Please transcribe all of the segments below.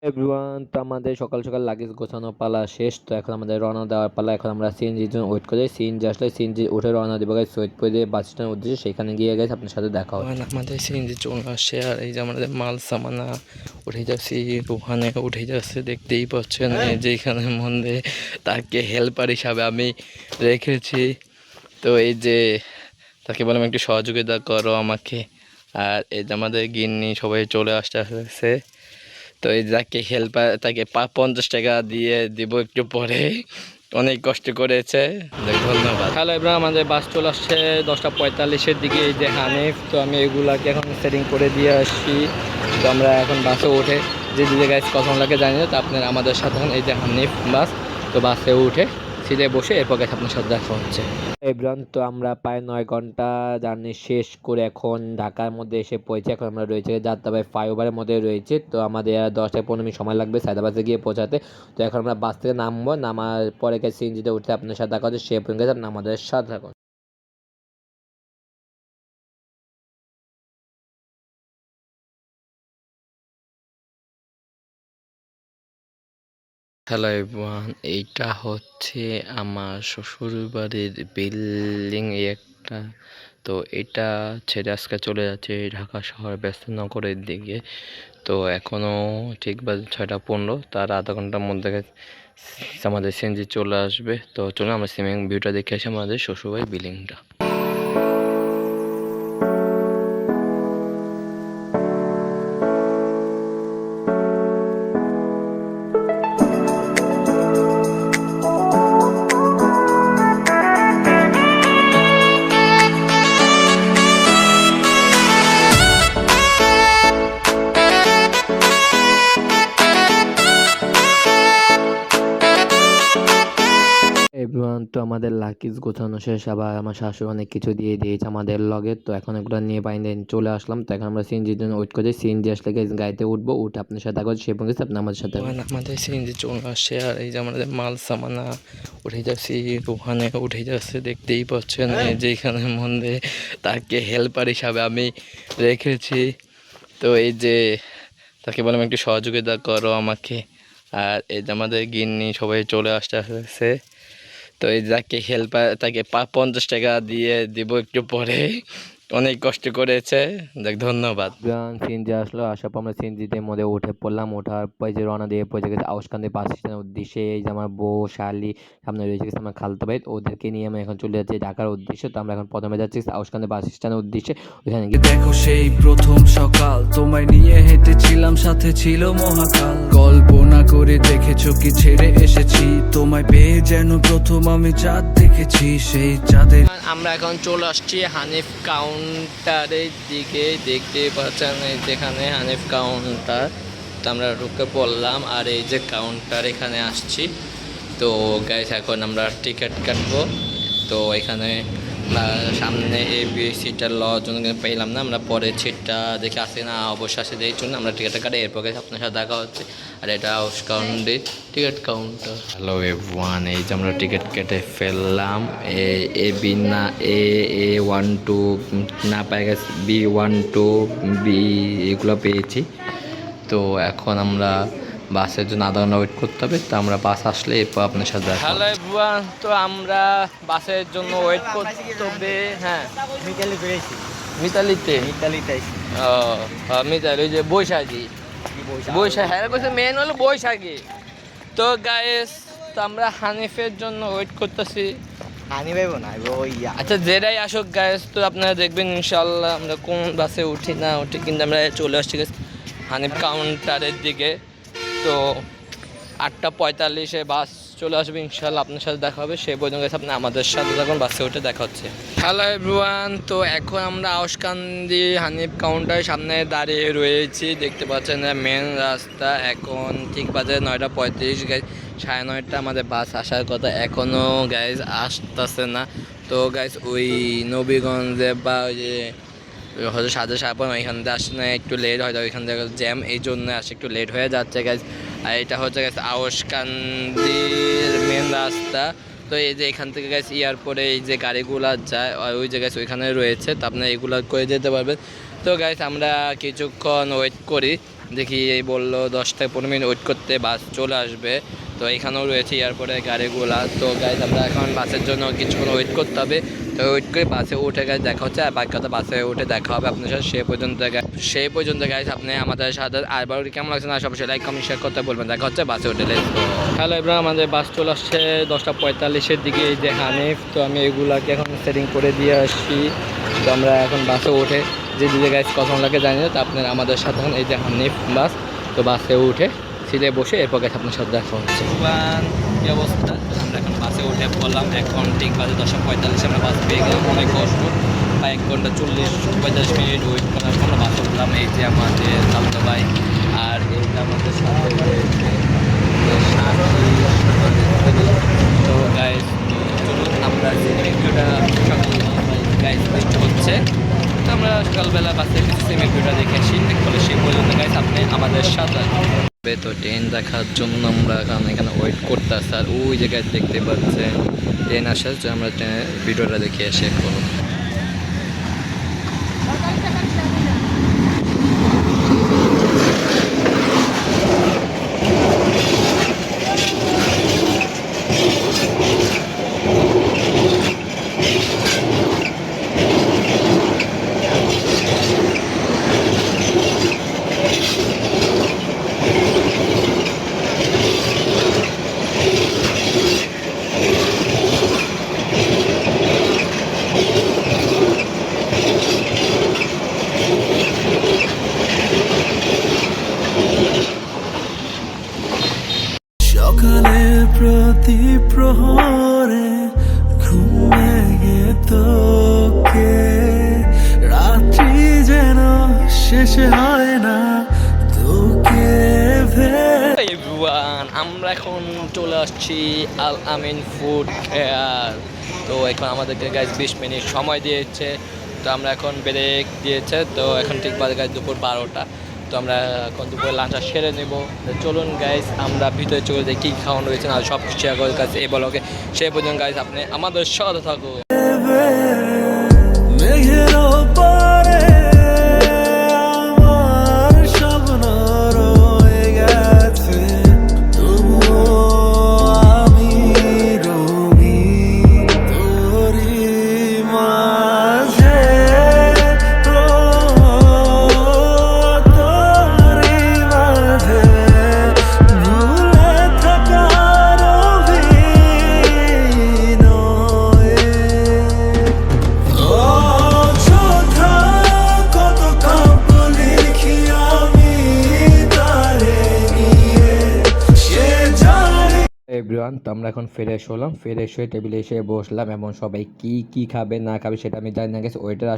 Everyone, তো আমাদের সকাল সকাল লাগেজ গোছানো পালা শেষ। তো এখন আমাদের রওনা দেওয়ার পালা। এখন আমরা সিএনজির জন্য ওয়েট করে, সিএনজি আসলে সিএনজি উঠে রওনা দেবো গাইস সৈয়দপুরে বাস স্ট্যান্ডের উদ্দেশ্যে। সেখানে গিয়ে গেছে আপনার সাথে দেখা হবে। আমাদের সিএনজি চলে আসছে আর এই যে আমাদের মাল সামানা উঠে যাচ্ছি, ওখানে উঠে যাচ্ছে দেখতেই পাচ্ছেন। এই যে এখানের মধ্যে তাকে হেল্পার হিসাবে আমি রেখেছি। তো এই যে তাকে বললাম একটু সহযোগিতা করো আমাকে। আর এই যে আমাদের গিন্নি সবাই চলে আসতে। তো এই যাকে হেল্পার তাকে 50 টাকা দিয়ে দিব একটু পরে। অনেক কষ্ট করেছে, ধন্যবাদ। হ্যালো এবার আমাদের বাস চলে আসছে 10:45-এর দিকে। এই যে হানিফ, তো আমি এগুলাকে এখন সেটিং করে দিয়ে আসছি। তো আমরা এখন বাসে উঠে যে জায়গায় কখন লাগে জানি না। তো আপনারা আমাদের সাথে এই যে হানিফ বাস, তো বাসে উঠে সিটে বসে এরপর গেছে আপনার সাথে দেখা হচ্ছে। এভরিওয়ান, তো আমরা প্রায় 9 ঘন্টা জার্নি শেষ করে এখন ঢাকার মধ্যে এসে পৌঁছে। এখন আমরা রয়েছে যাত্রাবাড়ি ফ্লাইওভারের মধ্যে রয়েছে। তো আমাদের 10-15 মিনিট সময় লাগবে সায়দাবাদে গিয়ে পৌঁছাতে। তো এখন আমরা বাস থেকে নামবো, নামার পরে গেছে সিএনজিতে উঠতে আপনার সাথে দেখা হচ্ছে। সে পর্যন্ত গেছে আপনি আমাদের সাথে থাকুন। হ্যালো এভরিওয়ান, এইটা হচ্ছে আমার শ্বশুরবাড়ির বিল্ডিং একটা। তো এটা ছেড়ে আজকে চলে যাচ্ছে ঢাকা শহর ব্যস্তনগরের দিকে। তো এখনও ঠিক বাজে 6:15, তার আধা ঘন্টার মধ্যে আমাদের সিএনজি চলে আসবে। তো চলুন আমরা সিমেন্ট ভিউটা দেখে আসি আমাদের শ্বশুরবাড়ির বিল্ডিংটা। এভরিওয়ান, তো আমাদের লাগেজ গোছানো শেষ। আবার আমার শাশুড়ি অনেক কিছু দিয়ে দিয়েছে আমাদের লগে। তো এখন এগুলো নিয়ে বাইরে চলে আসলাম। তো এখন আমরা সিএনজির জন্য ওয়েট করছি। সিএনজি আসলে গাড়িতে উঠবো, উঠে আপনার সাথে দেখা হচ্ছে। সে পর্যন্ত আপনি আমাদের সাথে আমাদের সিএনজি চলে আসছে আর এই যে আমাদের মাল সামানা উঠে যাচ্ছি, ওখানে উঠে যাচ্ছে দেখতেই পাচ্ছেন। এই যে এখানের মধ্যে তাকে হেল্পার হিসাবে আমি রেখেছি। তো এই যে তাকে বললাম একটু সহযোগিতা করো আমাকে। আর এই যে আমাদের গিন্নি সবাই চলে আসতে। তো এই যাকে হেল্পার তাকে 50 টাকা দিয়ে দিব একটু পরে। অনেক কষ্ট করেছে, ধন্যবাদ। সিএনজি আসলো, আসার পর আমরা সিএনজিতে মধ্যে উঠে পড়লাম। ওঠার পর যে রওনা দিয়ে পৌঁছে গেছে আউসকান্দি বাস স্ট্যান্ডের উদ্দেশ্যে। এই যে আমার বউ শালি সামনে রয়েছে গেছে আমার খালতো ভাই, ওদেরকে নিয়ে আমি এখন চলে যাচ্ছি ঢাকার উদ্দেশ্যে। তো আমরা এখন প্রথমে যাচ্ছি আউসকান্দি বাস স্ট্যান্ডের উদ্দেশ্যে। ওইখানে গিয়ে দেখো সেই প্রথম সকাল, তোমায় নিয়ে হেঁটেছিলাম, সাথে ছিল মহাকাল। কল্পনা করে দেখেছো কি ছেড়ে এসেছি, তোমায় পেয়ে যেন প্রথম আমি চাঁদ দেখেছি। সেই চাঁদের আমরা এখন চলে আসছি হানিফ কাউন্টারের দিকে। দেখতে পাচ্ছেন এই যেখানে হানিফ কাউন্টার। তো আমরা ঢুকে পড়লাম আর এই যে কাউন্টার এখানে আসছি। তো গাইস এখন আমরা টিকিট কাটবো। তো এখানে সামনে এ বি সিটটা লওয়ার জন্য কিন্তু পেলাম না। আমরা পরে সিটটা দেখে আসি না, অবশ্যই আসে দেখি জন্য আমরা টিকিটটা কাটি। এরপর গেছে আপনার সাথে দেখা হচ্ছে। আর এটা house counter ticket counter. Hello everyone, এই যে আমরা টিকিট কেটে ফেললাম। এ বি না এ 1 2 না পাই গেছে, B1 2 বি এগুলো পেয়েছি। তো এখন আমরা বাসের জন্য আধা ঘন্টা ওয়েট করতে হবে। তো আমরা বাস আসলে এরপর আপনার সাথে দেখা। হ্যালো এভরিওয়ান, তো আমরা বাসের জন্য ওয়েট করতে হবে। হ্যাঁ, মিতালি পেরেছি। মিতালিতে মিতালিটাই মিতালি ওই যে বৈশাখী হ্যাঁ বলছে মেন হলো বৈশাখী। তো গাইস, তো আমরা হানিফের জন্য ওয়েট করতেছি। হানি ভাইব না ওই আচ্ছা, যেটাই আসুক গাইস, তো আপনারা দেখবেন ইনশাল্লাহ আমরা কোন বাসে উঠি না উঠি, কিন্তু আমরা চলে আসছি গাইস হানিফ কাউন্টারের দিকে। তো 8:45-এ বাস চলে আসবে ইনশাল্লাহ, আপনার সাথে দেখা হবে। সেই পর্যন্ত গেছে আপনি আমাদের সাথে যখন বাসে উঠে দেখা হচ্ছে। হ্যালো এভরিওয়ান, তো এখন আমরা আউসকান্দি হানিফ কাউন্টারের সামনে দাঁড়িয়ে রয়েছি। দেখতে পাচ্ছেন মেন রাস্তা। এখন ঠিক বাজে 9:35 গাইজ। 9:30 আমাদের বাস আসার কথা, এখনও গাইজ আসতেছে না। তো গাইজ ওই নবীগঞ্জে বা ওই যে হয়তো সাজে সাপন ওইখান থেকে আসে না, একটু লেট হয়তো ওইখান থেকে জ্যাম, এই জন্য আসে একটু লেট হয়ে যাচ্ছে গাইজ। আর এটা হচ্ছে গেছে আউসকান্দির মেন রাস্তা। তো এই যে এখান থেকে গেছে এয়ারপোর্টে এই যে গাড়িগুলো যায় ওই যে গেছে ওইখানে রয়েছে। তো আপনারা এগুলো করে যেতে পারবেন। তো গাইজ আমরা কিছুক্ষণ ওয়েট করি। দেখি এই বললো 10 থেকে 15 মিনিট ওয়েট করতে বাস চলে আসবে। তো এখানেও রয়েছে এয়ারপোর্টের গাড়িগুলা। তো গাইজ আমরা এখন বাসের জন্য কিছুক্ষণ ওয়েট করতে হবে। তো ওয়েট করে বাসে উঠে গাইজ দেখা হচ্ছে, আর বাকি কথা বাসে উঠে দেখা হবে আপনার সাথে। সেই পর্যন্ত গাইজ আপনি আমাদের সাথে আর বারোটি কেমন লাগছে না সবসময় লাইক কমেন্ট শেয়ার করতে বলবেন। দেখা হচ্ছে বাসে উঠে। হ্যালো এবার আমাদের বাস চলে আসছে 10:45-এর দিকে। এই যে হানিফ, তো আমি এগুলাকে এখন সেটিং করে দিয়ে আসছি। তো আমরা এখন বাসে উঠে যে দিকে গাইজ কখন লাগে জানি না। তো আপনারা আমাদের সাথে এই যে হানিফ বাস, তো বাসে উঠে সিটে বসে এরপর গেছে আপনার সাথে দেখা হচ্ছে। কী অবস্থা, আমরা এখন বাসে উঠে পড়লাম। এখন ঠিক বাজে 10:45, আমরা বাস পেয়ে গেলাম। অনেক কষ্ট, প্রায় 1 ঘন্টা 40-45 মিনিট ওয়েট করার পর আমরা বাসে উঠলাম। এই যে আমাদের খালতো ভাই, আর এই যে আমাদের সাথে রয়েছে তো গাইজ চলুন আমরা ভিডিওটা গাইজ হচ্ছে। তো আমরা সকালবেলা বাসে সিমের ভিডিওটা দেখে আসি। বলে সেই পর্যন্ত গাইজ আপনি আমাদের সাথে। তো ট্রেন দেখার জন্য আমরা এখানে ওয়েট করতে আসি। আর ওই জায়গায় দেখতে পাচ্ছেন ট্রেন আসার জন্য আমরা ট্রেনের ভিডিওটা দেখে আসি এখন। সকালের প্রতি প্রহরে ঘুম ভেঙে তোকে, রাত্রি যেন শেষ হয় না তোকে এভরিওয়ান, আমরা এখন চলে আসছি আল আমিন ফুড ফেয়ার। তো এখন আমাদেরকে গাইজ 20 মিনিট সময় দিয়েছে। তো আমরা এখন ব্রেক দিয়েছে। তো এখন ঠিক বাজে গাইজ দুপুর 12টা। তো আমরা এখন দুপুরে লাঞ্চটা সেরে নেব। চলুন গাইজ আমরা ভিতরে চলে যাই, কী খাওয়ানো রয়েছে না সব শেয়ার করে কাছে এই ব্লগে। সেই পর্যন্ত গাইজ আপনি আমাদের সাথে থাকুন। মেঘের ওপরে আমার স্বপ্ন রয়ে গেছে, তবুও আমি রঙিন তোরই মাঝে, তোরই মাঝে ভুলে থাকার অভিনয়ে। অযথা কত কাব্য লিখি আমি তারে নিয়ে, সে জানে। এভরিওয়ান, তো আমরা এখন ফ্রেশ হলাম। ফ্রেশ হয়ে টেবিলে এসে বসলাম এবং সবাই কি খাবে না খাবে সেটা আমি জানি না গেছে। ওইটার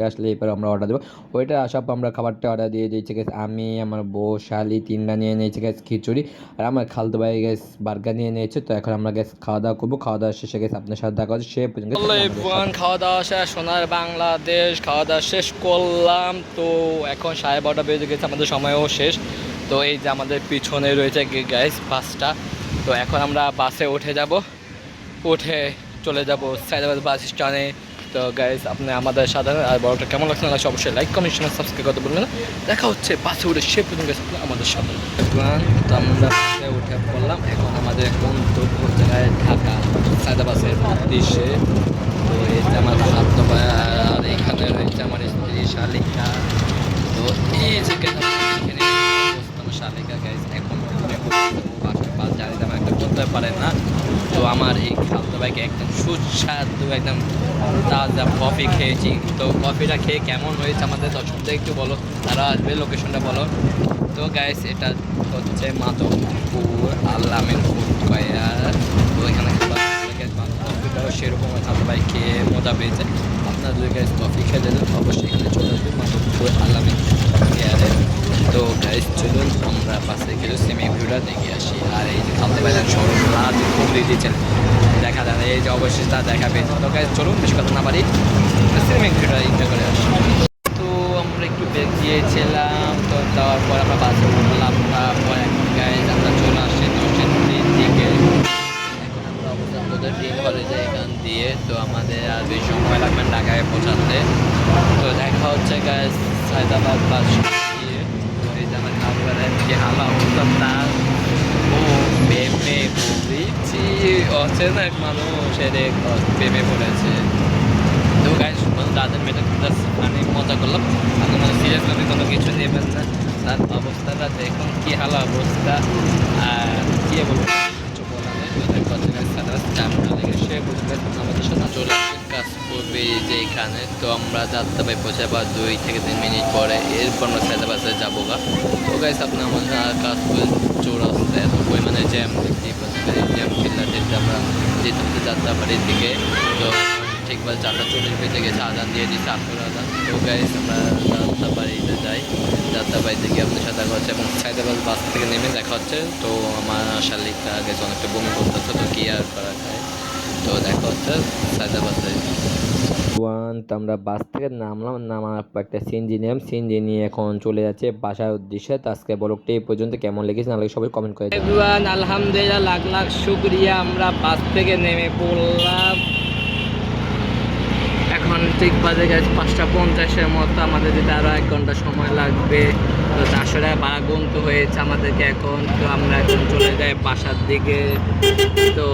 আসলে এরপর আমরা অর্ডার দেবো। ওইটার আসার পর আমরা খাবারটা অর্ডার দিয়ে দিয়েছি গেছে। আমি, আমার বউ, শালি 3টা নিয়ে নিয়েছি গেছে খিচুড়ি, আর আমার খালতো ভাই গেছে বার্গার নিয়ে নিয়েছে। তো এখন আমরা গেছে খাওয়া দাওয়া করবো। খাওয়া দাওয়া শেষে গেছে আপনার সাথে দেখা হচ্ছে। সে পর্যন্ত খাওয়া দাওয়া শেষ, সোনার বাংলাদেশ খাওয়া দাওয়া শেষ করলাম। তো এখন 12:30 বেজে গেছে, আমাদের সময়ও শেষ। তো এই যে আমাদের পিছনে রয়েছে গাইস বাসটা। তো এখন আমরা বাসে উঠে চলে যাব সায়দাবাদ বাস স্ট্যান্ডে। তো গাইস আপনি আমাদের সাধারণ আর বড়টা কেমন লাগছে না লাগছে অবশ্যই লাইক কমেন্ট সাবস্ক্রাইব করতে বলবেন না। দেখা হচ্ছে বাসে উঠে সে পর্যন্ত আমাদের সাথে। তো আমরা বাসে উঠে পড়লাম। এখন আমাদের গন্তব্য জায়গায় ঢাকা সায়দাবাসের উদ্দেশ্যে। তো এই যে আমার খাদ্য আর এখানে রয়েছে আমার স্ত্রী শালিকা। তো এই যে এখানে আমার শালিকা গাইস এখন বাস জানি তেমন একটা করতে পারে না। তো আমার এই খাদ্য ভাইকে একদম সুস্বাদু একদম তাজা কফি খেয়েছি। তো কফিটা খেয়ে কেমন হয়েছে আমাদের দর্শকদের একটু বলো, তারা আসবে লোকেশনটা বলো। তো গাইস এটা হচ্ছে মাধবপুর আল আমিন ফুড ফেয়ার। তো এখানে কফিটাও সেরকম খাদ্য ভাই খেয়ে মজা পেয়েছে। আপনারা যদি গাইস কফি খেয়ে দিলেন অবশ্যই এখানে চলে আসবে মাধবপুর আল আমিন ফেয়ারে। তো গাইস চলুন আমরা পাশে গেলে সেমি ভিউটা দেখে আসি। আর এই যে খালতে বাইরের সড়ক খুব দিয়ে দিয়েছেন, দেখা যায় এই যে অবশ্যই তা দেখা পেয়েছে। তো গাইস চলুন বেশি কথা না পারি সেমি ভিউটা এনজয় করে আসি। তো আমরা একটু ব্রেক দিয়েছিলাম। তো যাওয়ার পর আমরা বাসে উঠলাম। তারপর এখন গাইস আমরা চলে আসছি 10-এর দিকে। এখন আমরা অবস্থান করতে ট্রেন কলেজে এখান দিয়ে। তো আমাদের আর বেশি সময় লাগবে ঢাকায় পৌঁছাতে। তো দেখা হচ্ছে গাইস সায়দাবাদ বাস দিয়ে। তো এই যে আমার খাবো নেমে পড়েছি, অচেনা এক মানুষ এদের প্রেমে পড়েছে। তো গাইস মানে তাদের মেয়েটা মানে মজা করলাম, আপনি মানে সিরিয়াসভাবে কোনো কিছু নেবেন না। তার অবস্থাটা দেখুন কি হাল অবস্থা, আর কি বলবো কিছু বলা নেই। ওদের কথা গাছ জামটা লেগে সে বুঝবে আমাদের সাথে চলে আসবে কাজ করবে যে এখানে। তো আমরা যাত্রা পাই পৌঁছে আবার 2 থেকে 3 মিনিট পরে, এরপর আমরা সাইদাবাসে যাবো গা। তো গাইস আপনি আমাদের কাজ করে চৌরাস্তায় এত পরিমাণে জ্যাম দেখতেই পাচ্ছেন, জ্যাম চিল্লাতে আমরা যেতে হচ্ছে যাত্রাবাড়ির দিকে। তো ঠিকভাবে 4:40 বেজে গেছে, আদান দিয়ে দিচ্ছে আসর আদান। তো গাইস আমরা যাত্রাবাড়িতে যাই, যাত্রাবাড়িতে গিয়ে আপনার সাথে দেখা হচ্ছে এবং সাইদাবাদ বাস থেকে নেমে দেখা হচ্ছে। তো আমার শালিকা গেছে অনেকটা বমি করতেছে, তো কি আর করা যায়। তো দেখা হচ্ছে সাইদাবাদে। তো আমরা বাস থেকে নামার পর একটা সিএনজি নিলাম, সিএনজি নিয়ে এখন চলে যাচ্ছে বাসার উদ্দেশ্যে। তো আজকে ব্লগটি এই পর্যন্ত, কেমন লেগেছে না লাগে সবাই কমেন্ট করে এভরিওয়ান। আলহামদুলিল্লাহ, লাখ লাখ শুকরিয়া, আমরা বাস থেকে নেমে পড়লাম। এখন ঠিক বাজে গেছে 5:50 মতো, আমাদের যেতে আরও 1 ঘন্টা সময় লাগবে। তো 400 টাকা ভাড়া গুনতে হয়েছে আমাদেরকে এখন। তো আমরা এখন চলে যাই বাসার দিকে। তো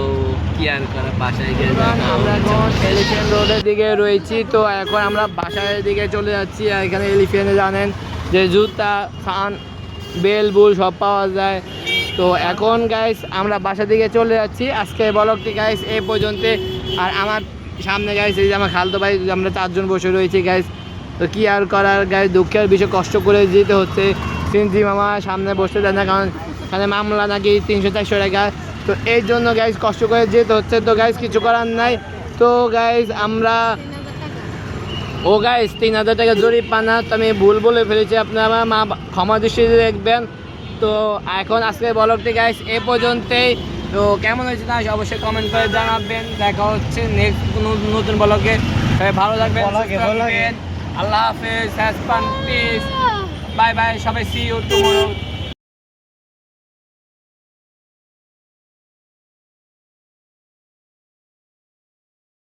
কি আর করা, বাসায় গিয়ে আমরা এখন এলিফ্যান্ট রোডের দিকে রয়েছি। তো এখন আমরা বাসার দিকে চলে যাচ্ছি। আর এখানে এলিফ্যান্টে জানেন যে জুতা, ফান, বেল বুল সব পাওয়া যায়। তো এখন গাইস আমরা বাসার দিকে চলে যাচ্ছি। আজকে ব্লগটি গাইস এই পর্যন্ত। আর আমার সামনে গাইস এই যে আমার খালতো ভাই, আমরা 4 জন বসে রয়েছি গাইস। তো কি আর করার গাইস, দুঃখের বিষয়, কষ্ট করে যেতে হচ্ছে। সিনজি মামা সামনে বসতে দেয় না, কারণ এখানে মামলা নাকি 300-400 টাকা। তো এই জন্য গাইস কষ্ট করে যেতে হচ্ছে। তো গাইস কিছু করার নাই। তো গাইস আমরা ও গাইস 3000 টাকা জরিমানা, তো আমি ভুল বলে ফেলেছি, আপনারা মা ক্ষমা দৃষ্টিতে দেখবেন। তো এখন আজকে ব্লগটি গাইস এ পর্যন্তই। তো কেমন হয়েছে না অবশ্যই কমেন্ট করে জানাবেন। দেখা হচ্ছে নেক্সট কোনো নতুন ব্লগে। ভালো থাকবেন, আল্লাহ হাফেজ, has fun, piece, bye bye সবাই, সি ইউ টুমরো।